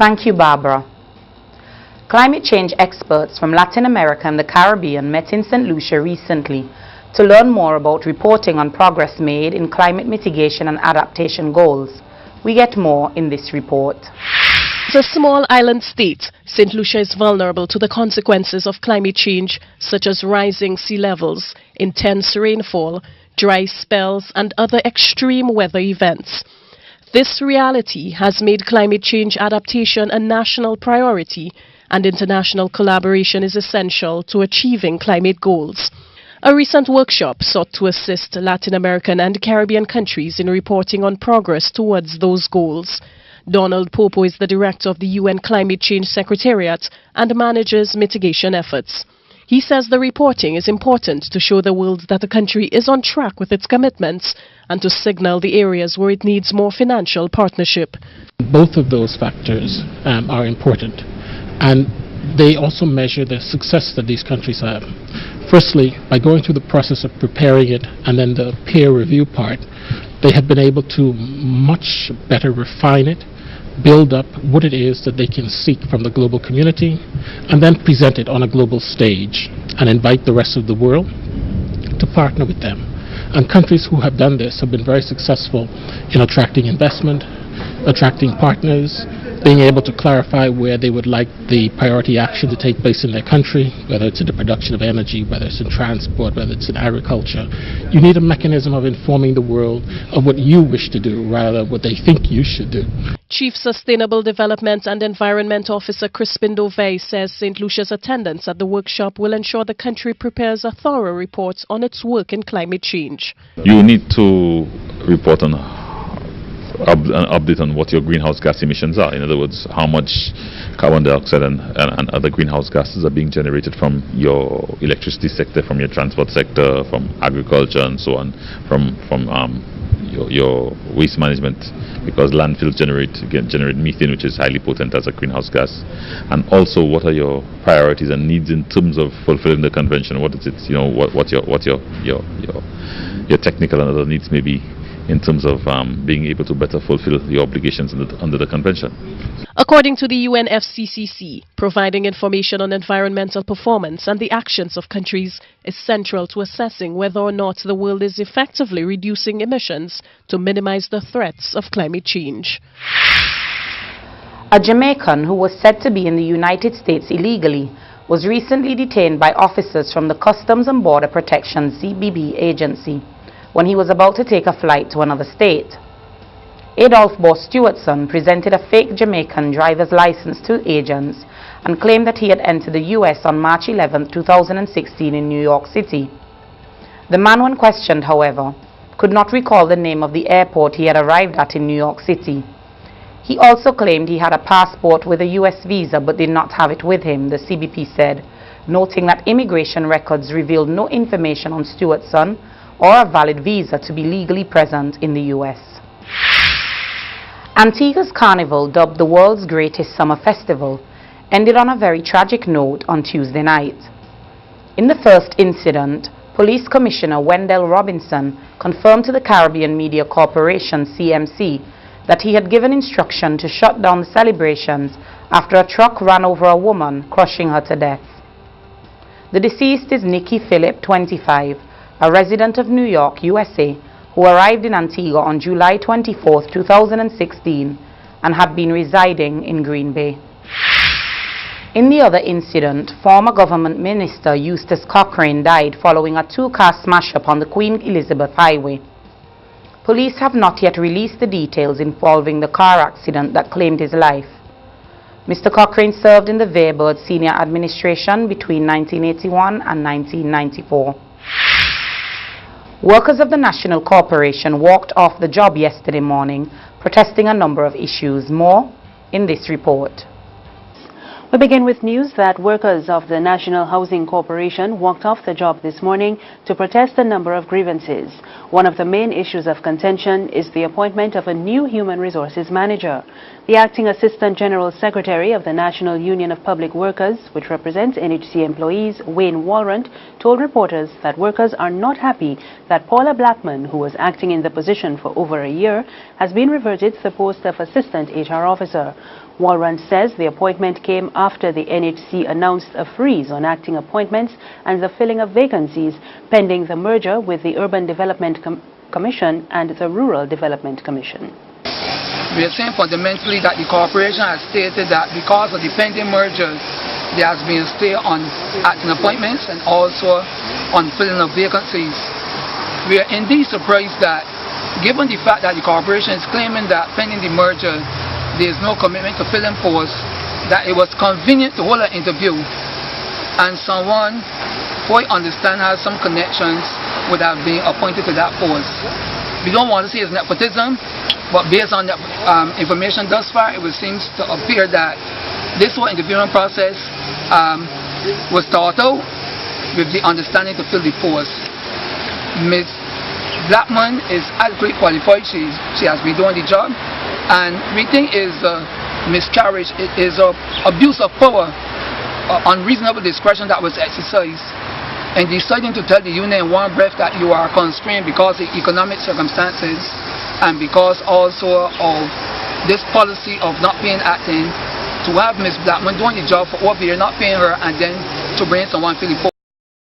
Thank you, Barbara. Climate change experts from Latin America and the Caribbean met in St. Lucia recently to learn more about reporting on progress made in climate mitigation and adaptation goals. We get more in this report. As a small island state, St. Lucia is vulnerable to the consequences of climate change, such as rising sea levels, intense rainfall, dry spells, and other extreme weather events. This reality has made climate change adaptation a national priority, and international collaboration is essential to achieving climate goals. A recent workshop sought to assist Latin American and Caribbean countries in reporting on progress towards those goals. Donald Popo is the director of the UN Climate Change Secretariat and manages mitigation efforts. He says the reporting is important to show the world that the country is on track with its commitments and to signal the areas where it needs more financial partnership. Both of those factors are important, and they also measure the success that these countries have. Firstly, by going through the process of preparing it and then the peer review part, they have been able to much better refine it, build up what it is that they can seek from the global community, and then present it on a global stage and invite the rest of the world to partner with them. And countries who have done this have been very successful in attracting investment, attracting partners, being able to clarify where they would like the priority action to take place in their country, whether it's in the production of energy, whether it's in transport, whether it's in agriculture. You need a mechanism of informing the world of what you wish to do rather than what they think you should do. Chief Sustainable Development and Environment Officer Crispin Dovey says St. Lucia's attendance at the workshop will ensure the country prepares a thorough report on its work in climate change. You need to report on an update on what your greenhouse gas emissions are. In other words, how much carbon dioxide and other greenhouse gases are being generated from your electricity sector, from your transport sector, from agriculture and so on, from your waste management, because landfills generate methane, which is highly potent as a greenhouse gas. And also, what are your priorities and needs in terms of fulfilling the convention? What is it, what your technical and other needs may be in terms of being able to better fulfill the obligations under the convention. According to the UNFCCC, providing information on environmental performance and the actions of countries is central to assessing whether or not the world is effectively reducing emissions to minimize the threats of climate change. A Jamaican who was said to be in the United States illegally was recently detained by officers from the Customs and Border Protection CBP agency when he was about to take a flight to another state. Adolph Boss Stewartson presented a fake Jamaican driver's license to agents and claimed that he had entered the U.S. on March 11, 2016 in New York City. The man, when questioned, however, could not recall the name of the airport he had arrived at in New York City. He also claimed he had a passport with a U.S. visa but did not have it with him, the CBP said, noting that immigration records revealed no information on Stewartson or a valid visa to be legally present in the U.S. Antigua's carnival, dubbed the world's greatest summer festival, ended on a very tragic note on Tuesday night. In the first incident, Police Commissioner Wendell Robinson confirmed to the Caribbean Media Corporation, CMC, that he had given instruction to shut down the celebrations after a truck ran over a woman, crushing her to death. The deceased is Nikki Phillip, 25, a resident of New York, USA, who arrived in Antigua on July 24, 2016 and had been residing in Green Bay. In the other incident, former government minister Eustace Cochrane died following a two-car smash-up on the Queen Elizabeth Highway. Police have not yet released the details involving the car accident that claimed his life. Mr. Cochrane served in the Veerbird Senior Administration between 1981 and 1994. Workers of the National Corporation walked off the job yesterday morning, protesting a number of issues. More in this report. We begin with news that workers of the National Housing Corporation walked off the job this morning to protest a number of grievances. One of the main issues of contention is the appointment of a new human resources manager. The acting Assistant General Secretary of the National Union of Public Workers, which represents NHC employees, Wayne Walrant, told reporters that workers are not happy that Paula Blackman, who was acting in the position for over a year, has been reverted to the post of Assistant HR Officer. Walrant says the appointment came after the NHC announced a freeze on acting appointments and the filling of vacancies pending the merger with the Urban Development Commission and the Rural Development Commission. We are saying fundamentally that the corporation has stated that because of the pending mergers, there has been a stay on acting appointments and also on filling of vacancies. We are indeed surprised that, given the fact that the corporation is claiming that pending the merger, there is no commitment to filling posts, that it was convenient to hold an interview and someone who I understand has some connections would have been appointed to that post. We don't want to say it's nepotism, but based on the information thus far, it seems to appear that this whole interviewing process was thought out with the understanding to fill the post. Ms. Blackman is adequately qualified. She has been doing the job. And we think is miscarriage, it is abuse of power, unreasonable discretion that was exercised, and deciding to tell the union in one breath that you are constrained because of economic circumstances and because also of this policy of not paying acting, to have Ms. Blackman doing the job for over a year, not paying her, and then to bring someone fill the post.